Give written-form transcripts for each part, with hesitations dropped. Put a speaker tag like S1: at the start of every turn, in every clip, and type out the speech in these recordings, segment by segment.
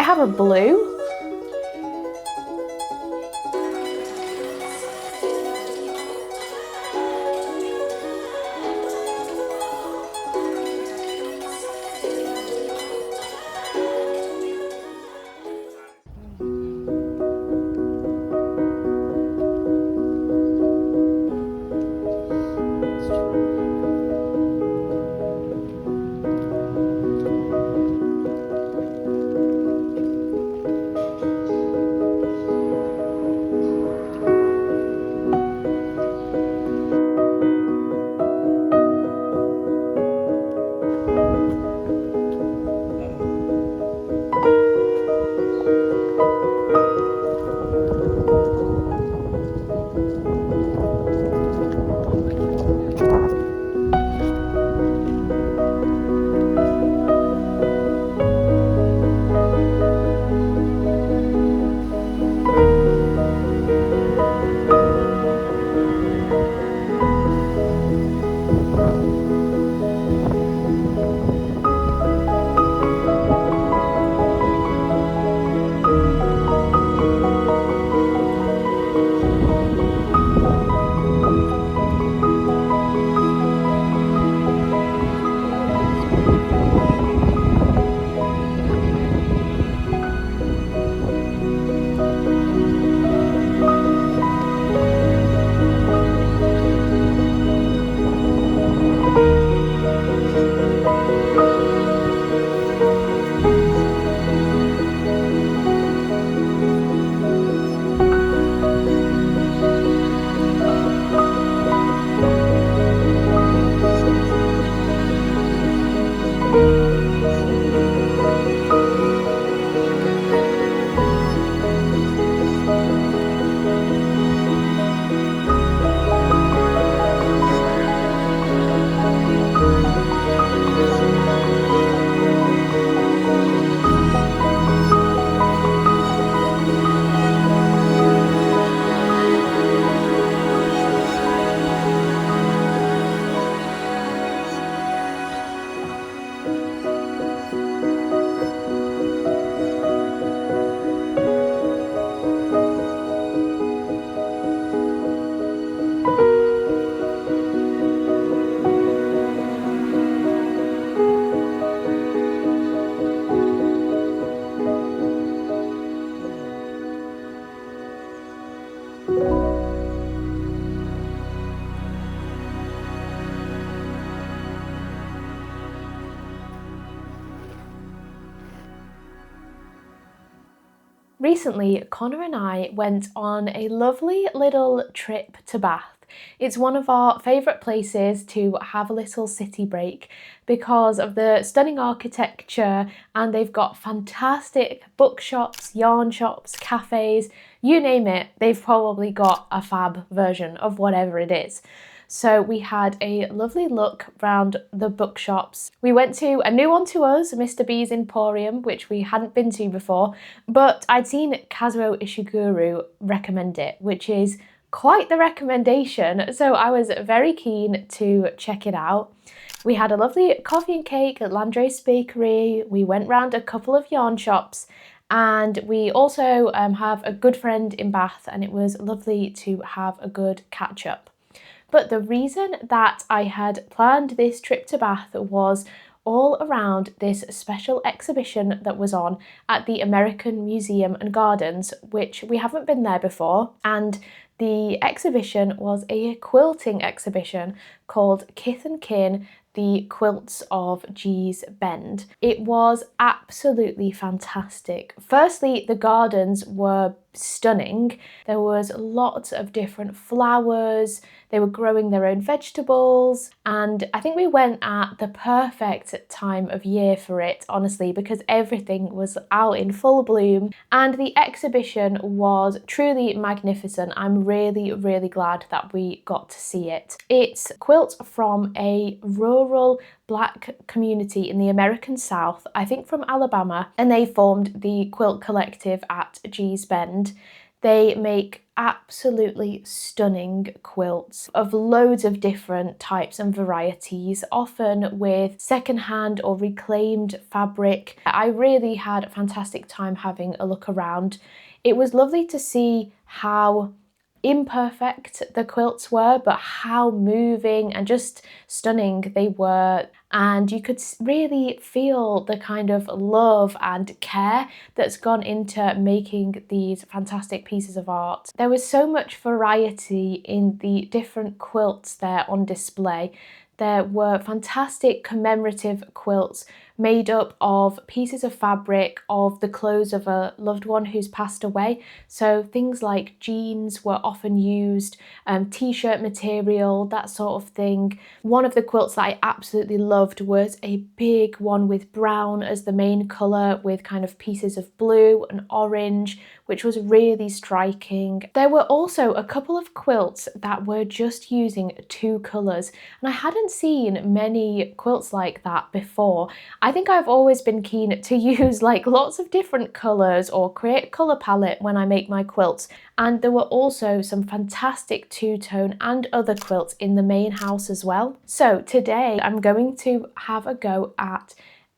S1: have a blue. Recently, Connor and I went on a lovely little trip to Bath. It's one of our favourite places to have a little city break because of the stunning architecture, and they've got fantastic bookshops, yarn shops, cafes, you name it, they've probably got a fab version of whatever it is. So we had a lovely look around the bookshops. We went to a new one to us, Mr. B's Emporium, which we hadn't been to before, but I'd seen Kazuo Ishiguro recommend it, which is quite the recommendation, so I was very keen to check it out. We had a lovely coffee and cake at Landre's Bakery. We went round a couple of yarn shops, and we also have a good friend in Bath, and it was lovely to have a good catch up. But the reason that I had planned this trip to Bath was all around this special exhibition that was on at the American Museum and Gardens, which we haven't been there before. And the exhibition was a quilting exhibition called Kith and Kin, the Quilts of Gee's Bend. It was absolutely fantastic. Firstly, the gardens were stunning. There was lots of different flowers, they were growing their own vegetables, and I think we went at the perfect time of year for it, honestly, because everything was out in full bloom, and the exhibition was truly magnificent. I'm really, really glad that we got to see it. It's quilts from a rural Black community in the American South, I think from Alabama, and they formed the Quilt Collective at Gee's Bend. They make absolutely stunning quilts of loads of different types and varieties, often with secondhand or reclaimed fabric. I really had a fantastic time having a look around. It was lovely to see how imperfect the quilts were, but how moving and just stunning they were. And you could really feel the kind of love and care that's gone into making these fantastic pieces of art. There was so much variety in the different quilts there on display. There were fantastic commemorative quilts made up of pieces of fabric of the clothes of a loved one who's passed away. So things like jeans were often used, t-shirt material, that sort of thing. One of the quilts that I absolutely loved was a big one with brown as the main colour, with kind of pieces of blue and orange, which was really striking. There were also a couple of quilts that were just using two colours, and I hadn't seen many quilts like that before. I think I've always been keen to use like lots of different colours or create a colour palette when I make my quilts, and there were also some fantastic two-tone and other quilts in the main house as well. So today I'm going to have a go at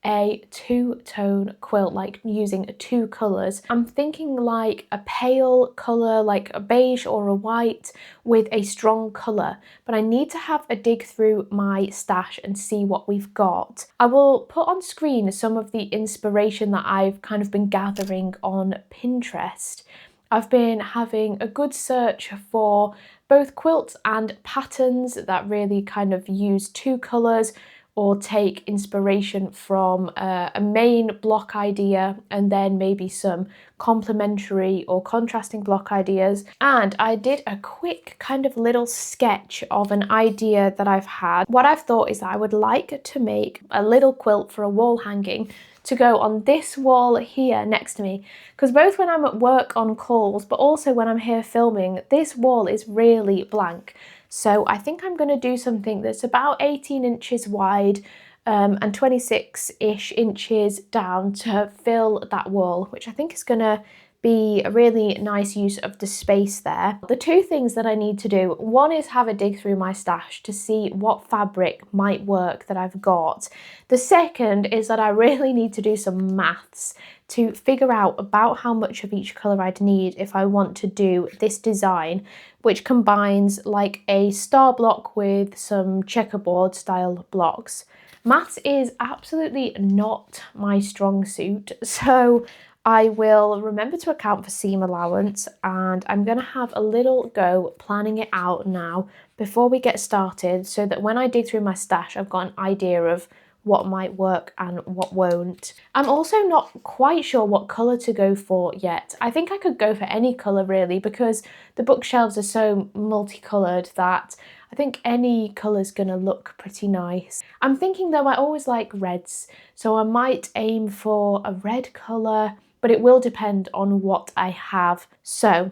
S1: a two-tone quilt, like using two colours. I'm thinking like a pale colour, like a beige or a white with a strong colour, but I need to have a dig through my stash and see what we've got. I will put on screen some of the inspiration that I've kind of been gathering on Pinterest. I've been having a good search for both quilts and patterns that really kind of use two colours or take inspiration from a main block idea and then maybe some complementary or contrasting block ideas. And I did a quick kind of little sketch of an idea that I've had. What I've thought is that I would like to make a little quilt for a wall hanging to go on this wall here next to me, because both when I'm at work on calls but also when I'm here filming, this wall is really blank. So I think I'm going to do something that's about 18 inches wide and 26-ish inches down to fill that wall, which I think is going to be a really nice use of the space there. The two things that I need to do, one is have a dig through my stash to see what fabric might work that I've got. The second is that I really need to do some maths to figure out about how much of each colour I'd need if I want to do this design, which combines like a star block with some checkerboard style blocks. Maths is absolutely not my strong suit, so I will remember to account for seam allowance, and I'm going to have a little go planning it out now before we get started, so that when I dig through my stash I've got an idea of what might work and what won't. I'm also not quite sure what colour to go for yet. I think I could go for any colour really, because the bookshelves are so multicoloured that I think any colour's gonna look pretty nice. I'm thinking though I always like reds, so I might aim for a red colour, but it will depend on what I have. So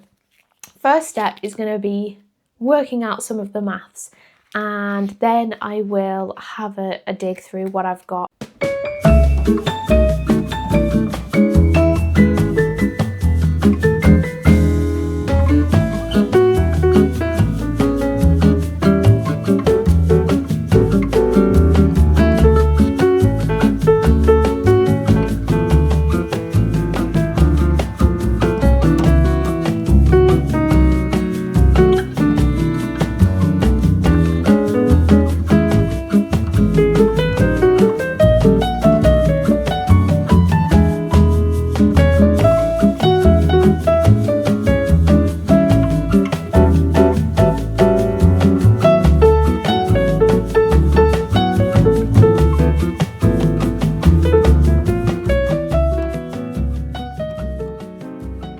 S1: first step is going to be working out some of the maths, and then I will have a dig through what I've got.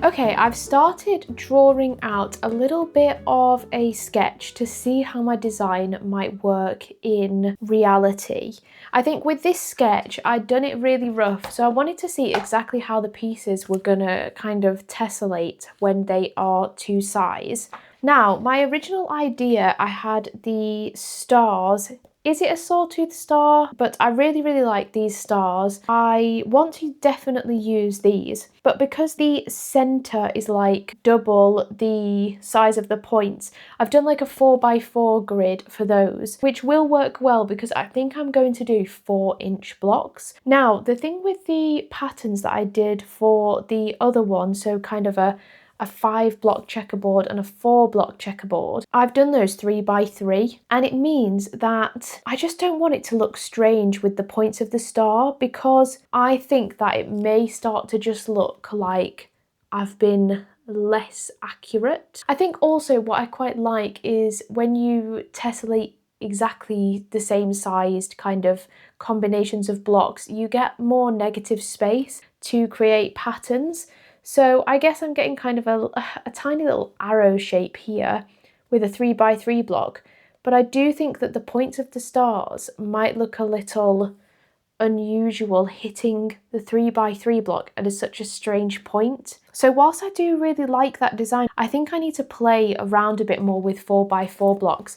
S1: Okay, I've started drawing out a little bit of a sketch to see how my design might work in reality. I think with this sketch, I'd done it really rough, so I wanted to see exactly how the pieces were gonna kind of tessellate when they are to size. Now, my original idea, I had the stars Is it a sawtooth star? But I really, really like these stars. I want to definitely use these, but because the center is like double the size of the points, I've done like a 4x4 grid for those, which will work well because I think I'm going to do 4-inch blocks. Now, the thing with the patterns that I did for the other one, so kind of a 5-block checkerboard and a 4-block checkerboard, I've done those 3x3, and it means that I just don't want it to look strange with the points of the star, because I think that it may start to just look like I've been less accurate. I think also what I quite like is when you tessellate exactly the same sized kind of combinations of blocks, you get more negative space to create patterns. So I guess I'm getting kind of a tiny little arrow shape here with a 3x3 block, but I do think that the points of the stars might look a little unusual hitting the 3x3 block at such a strange point. So whilst I do really like that design, I think I need to play around a bit more with 4x4 blocks.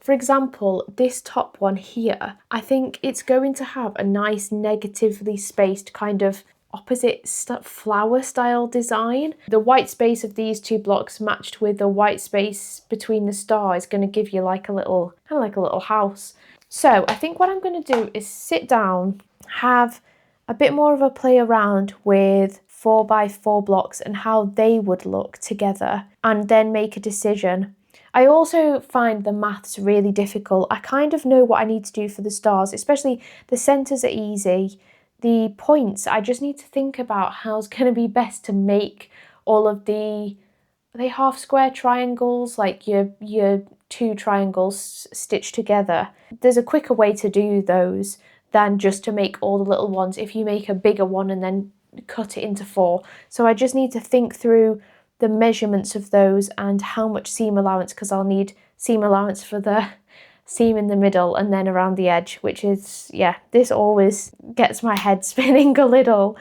S1: For example, this top one here, I think it's going to have a nice negatively spaced kind of opposite flower style design. The white space of these two blocks matched with the white space between the stars is going to give you like a little, kind of like a little house. So I think what I'm going to do is sit down, have a bit more of a play around with 4x4 blocks and how they would look together, and then make a decision. I also find the maths really difficult. I kind of know what I need to do for the stars, especially the centres are easy. The points, I just need to think about how it's going to be best to make all of the, are they half square triangles, like your two triangles stitched together. There's a quicker way to do those than just to make all the little ones if you make a bigger one and then cut it into 4. So I just need to think through the measurements of those and how much seam allowance, because I'll need seam allowance for the seam in the middle and then around the edge, which is, yeah, this always gets my head spinning a little.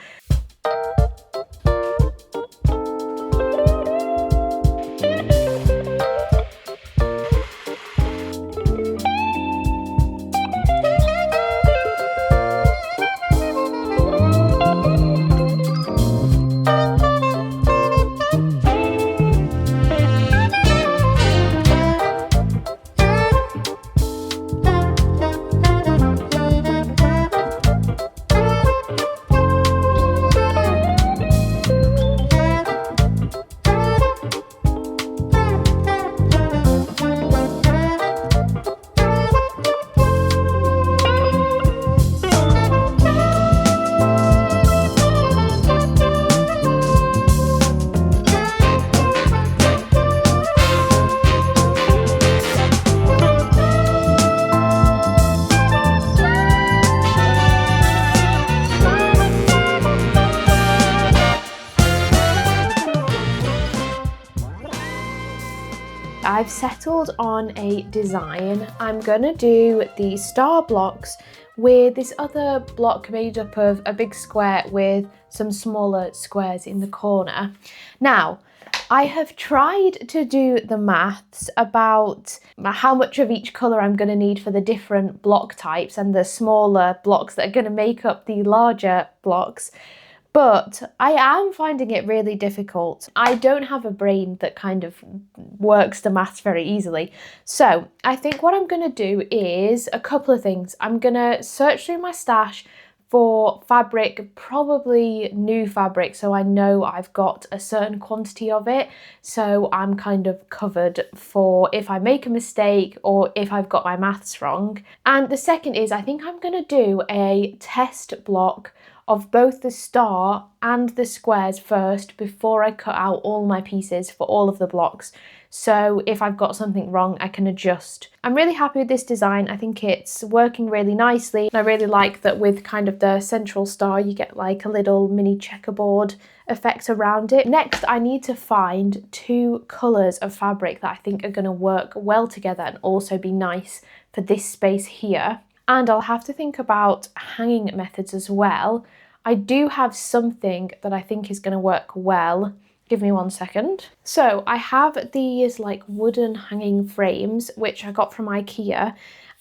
S1: I've settled on a design. I'm gonna do the star blocks with this other block made up of a big square with some smaller squares in the corner. Now, I have tried to do the maths about how much of each colour I'm going to need for the different block types and the smaller blocks that are going to make up the larger blocks, but I am finding it really difficult. I don't have a brain that kind of works the maths very easily. So I think what I'm going to do is a couple of things. I'm going to search through my stash for fabric, probably new fabric, so I know I've got a certain quantity of it, so I'm kind of covered for if I make a mistake or if I've got my maths wrong. And the second is I think I'm going to do a test block of both the star and the squares first before I cut out all my pieces for all of the blocks. So if I've got something wrong, I can adjust. I'm really happy with this design. I think it's working really nicely. I really like that with kind of the central star, you get like a little mini checkerboard effect around it. Next, I need to find 2 colours of fabric that I think are going to work well together and also be nice for this space here. And I'll have to think about hanging methods as well. I do have something that I think is going to work well. Give me 1 second. So I have these like wooden hanging frames, which I got from IKEA,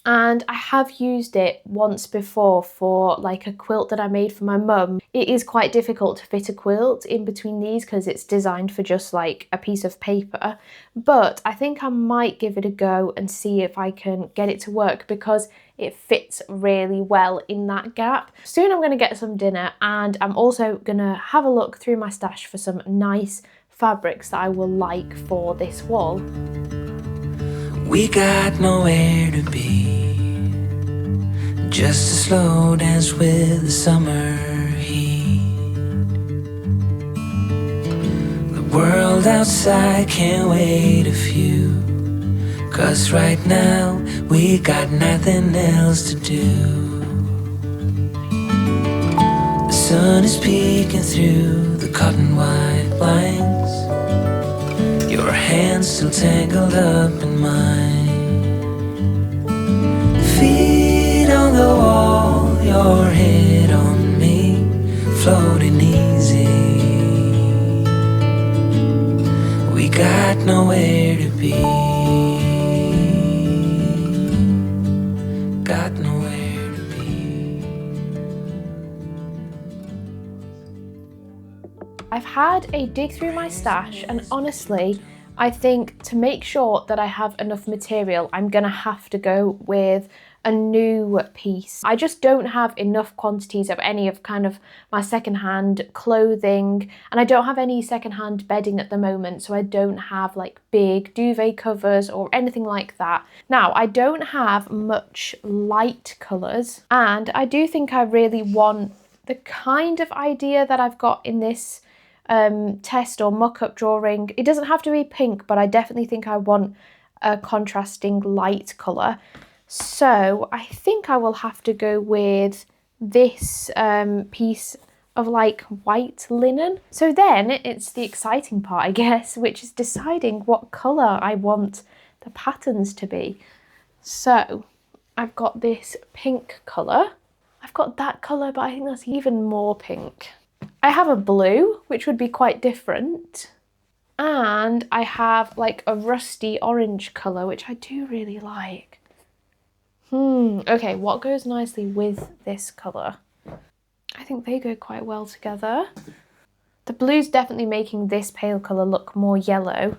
S1: and I have used it once before for like a quilt that I made for my mum. It is quite difficult to fit a quilt in between these because it's designed for just like a piece of paper, but I think I might give it a go and see if I can get it to work because it fits really well in that gap. Soon I'm going to get some dinner, and I'm also going to have a look through my stash for some nice fabrics that I will like for this wall.
S2: We got nowhere to be, just a slow dance with the summer heat. The world outside can't wait a few, 'cause right now we got nothing else to do. The sun is peeking through the cotton white blinds, your hands still tangled up in mine. Feet on the wall, your head on me, floating easy. We got nowhere to be. Got nowhere to be.
S1: I've had a dig through my stash, and honestly, I think to make sure that I have enough material, I'm gonna have to go with a new piece. I just don't have enough quantities of any of kind of my secondhand clothing, and I don't have any secondhand bedding at the moment, so I don't have like big duvet covers or anything like that. Now, I don't have much light colours, and I do think I really want the kind of idea that I've got in this test or mock-up drawing. It doesn't have to be pink, but I definitely think I want a contrasting light colour. So I think I will have to go with this piece of like white linen. So then it's the exciting part, I guess, which is deciding what colour I want the patterns to be. So I've got this pink colour. I've got that colour, but I think that's even more pink. I have a blue, which would be quite different. And I have like a rusty orange colour, which I do really like. Okay, what goes nicely with this colour? I think they go quite well together. The blue's definitely making this pale colour look more yellow.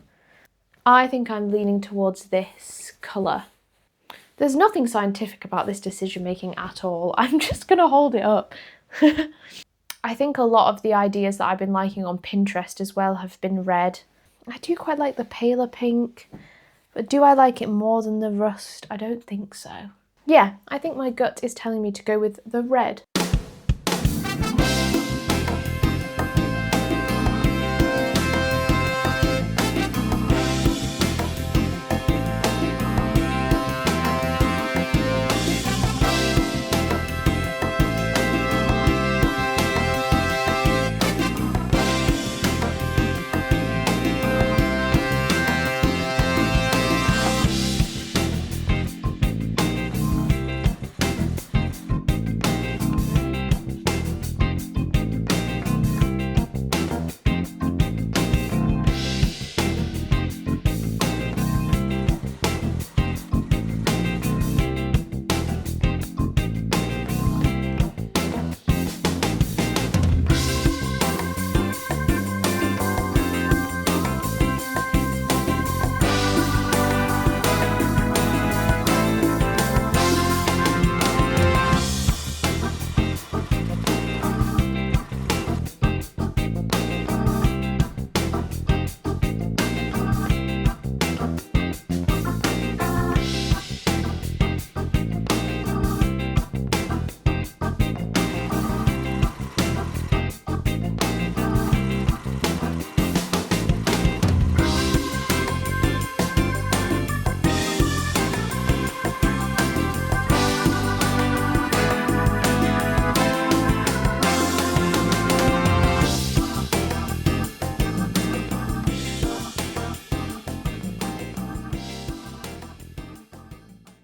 S1: I think I'm leaning towards this colour. There's nothing scientific about this decision making at all. I'm just gonna hold it up. I think a lot of the ideas that I've been liking on Pinterest as well have been red. I do quite like the paler pink, but do I like it more than the rust? I don't think so. Yeah, I think my gut is telling me to go with the red.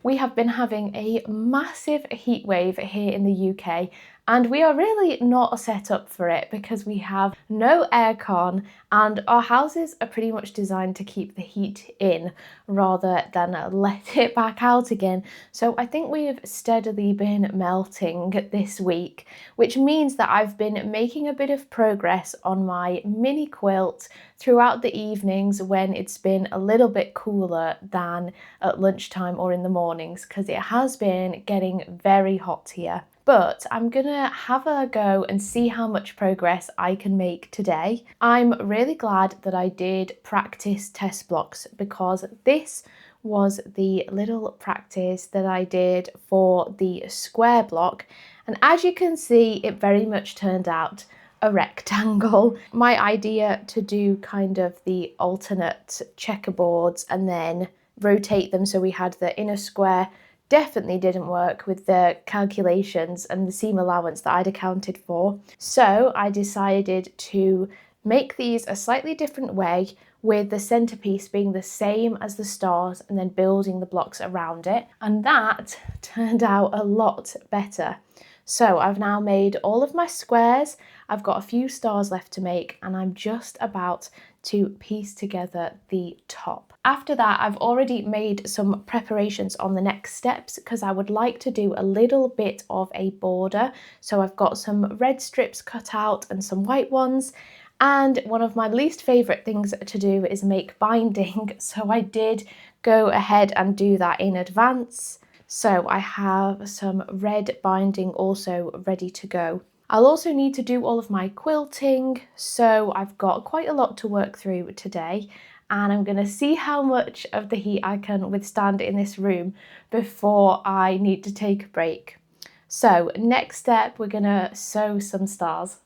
S1: We have been having a massive heat wave here in the UK, And we are really not set up for it because we have no aircon and our houses are pretty much designed to keep the heat in rather than let it back out again. So I think we've steadily been melting this week, which means that I've been making a bit of progress on my mini quilt throughout the evenings when it's been a little bit cooler than at lunchtime or in the mornings, because it has been getting very hot here. But I'm gonna have a go and see how much progress I can make today. I'm really glad that I did practice test blocks, because this was the little practice that I did for the square block, and as you can see, it very much turned out a rectangle. My idea to do kind of the alternate checkerboards and then rotate them so we had the inner square definitely didn't work with the calculations and the seam allowance that I'd accounted for. So I decided to make these a slightly different way, with the centerpiece being the same as the stars and then building the blocks around it. And that turned out a lot better. So I've now made all of my squares. I've got a few stars left to make, and I'm just about to piece together the top. After that, I've already made some preparations on the next steps because I would like to do a little bit of a border. So I've got some red strips cut out and some white ones. And one of my least favourite things to do is make binding. So I did go ahead and do that in advance. So I have some red binding also ready to go. I'll also need to do all of my quilting, so I've got quite a lot to work through today, and I'm going to see how much of the heat I can withstand in this room before I need to take a break. So next step, we're going to sew some stars.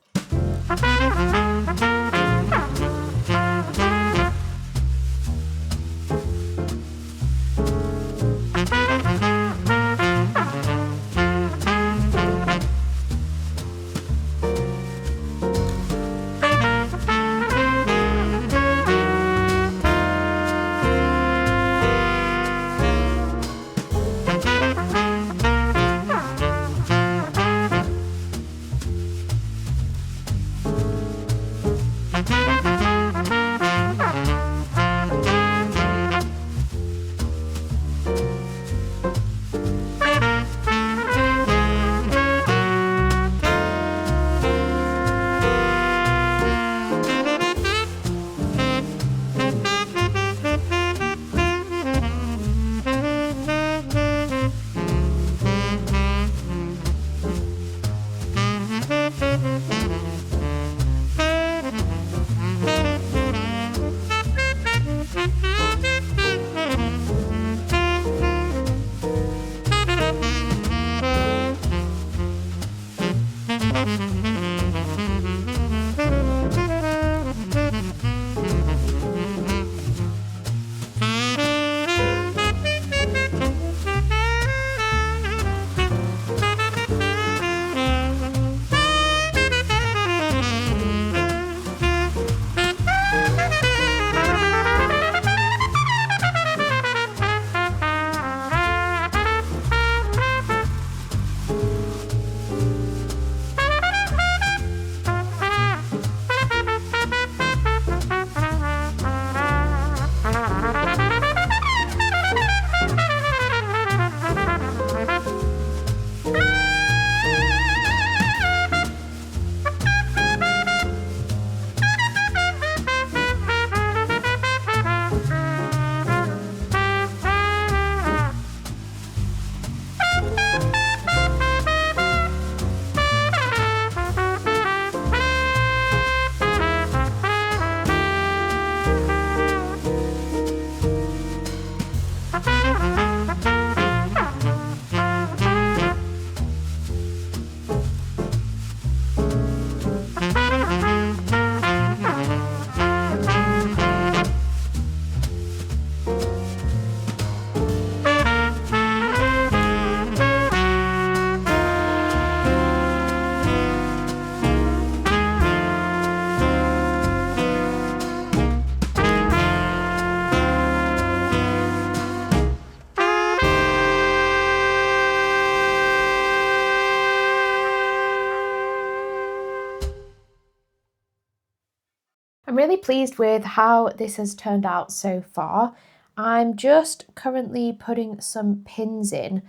S1: really pleased with how this has turned out so far. I'm just currently putting some pins in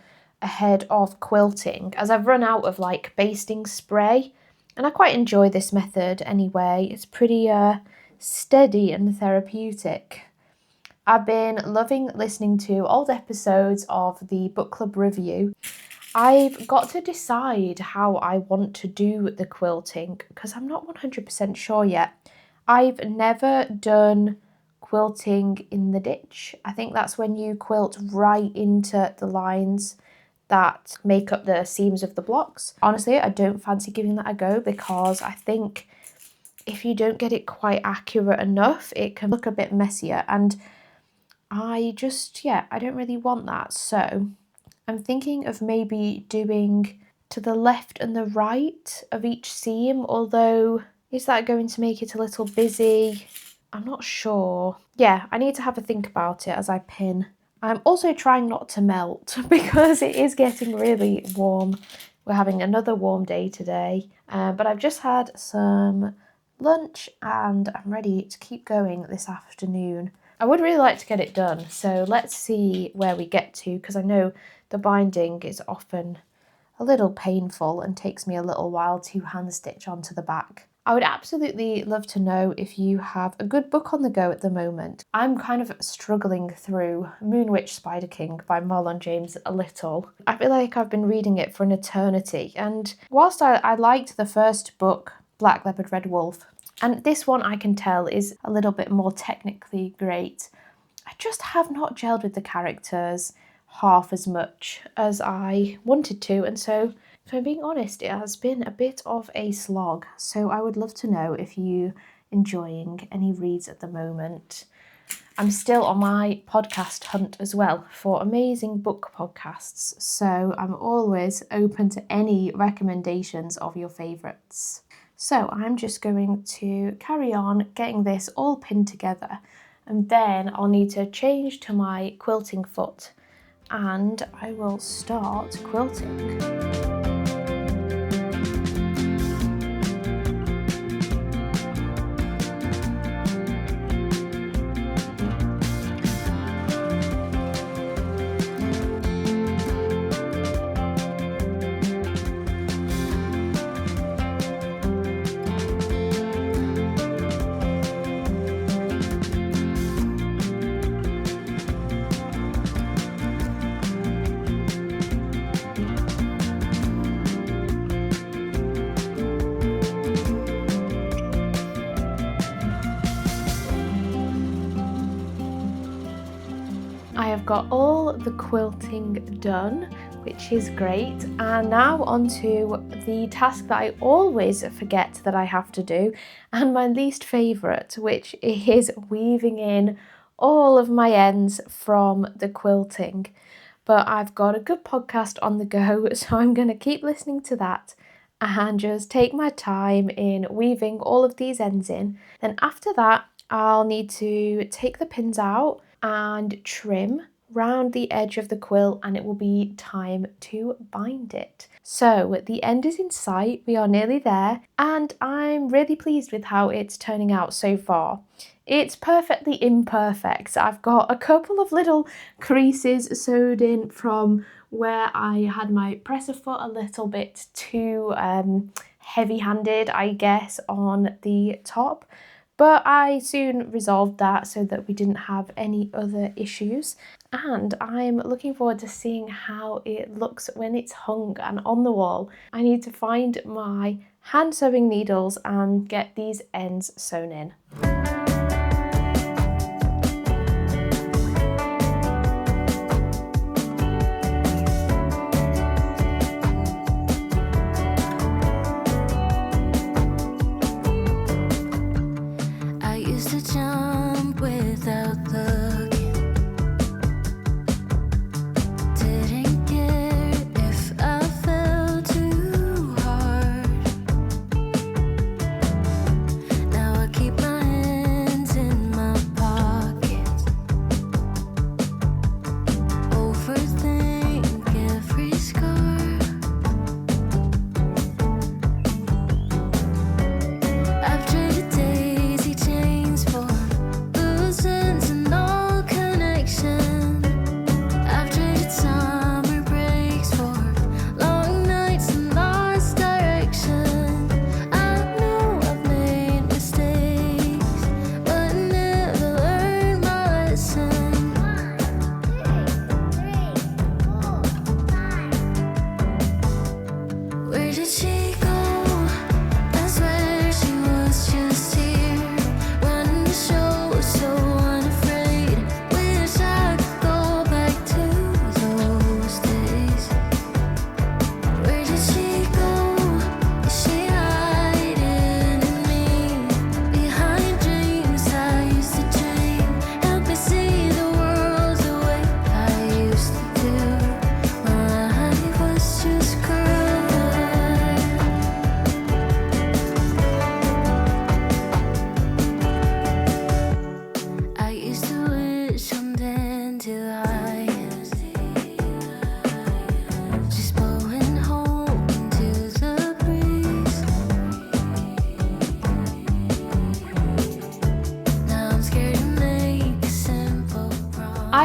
S1: ahead of quilting as I've run out of like basting spray, and I quite enjoy this method anyway. It's pretty steady and therapeutic. I've been loving listening to old episodes of the book club review. I've got to decide how I want to do the quilting because I'm not 100% sure yet. I've never done quilting in the ditch. I think that's when you quilt right into the lines that make up the seams of the blocks. Honestly, I don't fancy giving that a go because I think if you don't get it quite accurate enough, it can look a bit messier, and I don't really want that. So I'm thinking of maybe doing to the left and the right of each seam, although is that going to make it a little busy? I'm not sure. Yeah, I need to have a think about it as I pin. I'm also trying not to melt because it is getting really warm. We're having another warm day today, but I've just had some lunch and I'm ready to keep going this afternoon. I would really like to get it done, so let's see where we get to, because I know the binding is often a little painful and takes me a little while to hand stitch onto the back. I would absolutely love to know if you have a good book on the go at the moment. I'm kind of struggling through Moon Witch Spider King by Marlon James a little. I feel like I've been reading it for an eternity, and whilst I liked the first book, Black Leopard Red Wolf, and this one I can tell is a little bit more technically great, I just have not gelled with the characters half as much as I wanted to, and so if I'm being honest, it has been a bit of a slog. So I would love to know if you're enjoying any reads at the moment. I'm still on my podcast hunt as well for amazing book podcasts, so I'm always open to any recommendations of your favourites. So I'm just going to carry on getting this all pinned together, and then I'll need to change to my quilting foot and I will start quilting. I have got all the quilting done, which is great, and now on to the task that I always forget that I have to do, and my least favourite, which is weaving in all of my ends from the quilting. But I've got a good podcast on the go, so I'm going to keep listening to that and just take my time in weaving all of these ends in. Then after that, I'll need to take the pins out and trim round the edge of the quilt, and it will be time to bind it. So the end is in sight, we are nearly there, and I'm really pleased with how it's turning out so far. It's perfectly imperfect. I've got a couple of little creases sewed in from where I had my presser foot a little bit too heavy-handed, I guess, on the top. But I soon resolved that so that we didn't have any other issues. And I'm looking forward to seeing how it looks when it's hung and on the wall. I need to find my hand sewing needles and get these ends sewn in.
S2: Now I keep my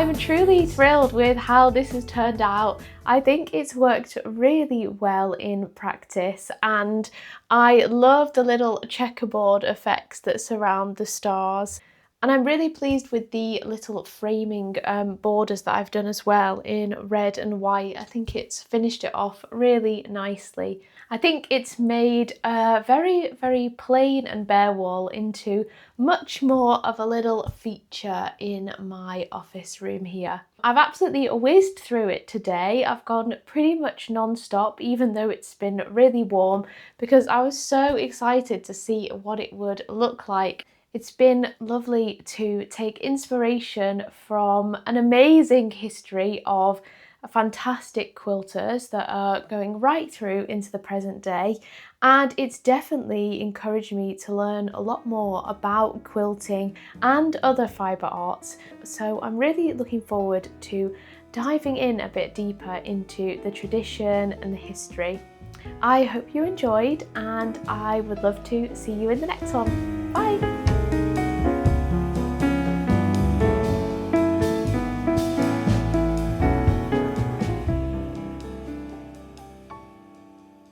S1: I'm truly thrilled with how this has turned out. I think it's worked really well in practice, and I love the little checkerboard effects that surround the stars. And I'm really pleased with the little framing borders that I've done as well in red and white. I think it's finished it off really nicely. I think it's made a very, very plain and bare wall into much more of a little feature in my office room here. I've absolutely whizzed through it today. I've gone pretty much non-stop, even though it's been really warm, because I was so excited to see what it would look like. It's been lovely to take inspiration from an amazing history of fantastic quilters that are going right through into the present day, and it's definitely encouraged me to learn a lot more about quilting and other fibre arts. So I'm really looking forward to diving in a bit deeper into the tradition and the history. I hope you enjoyed, and I would love to see you in the next one. Bye!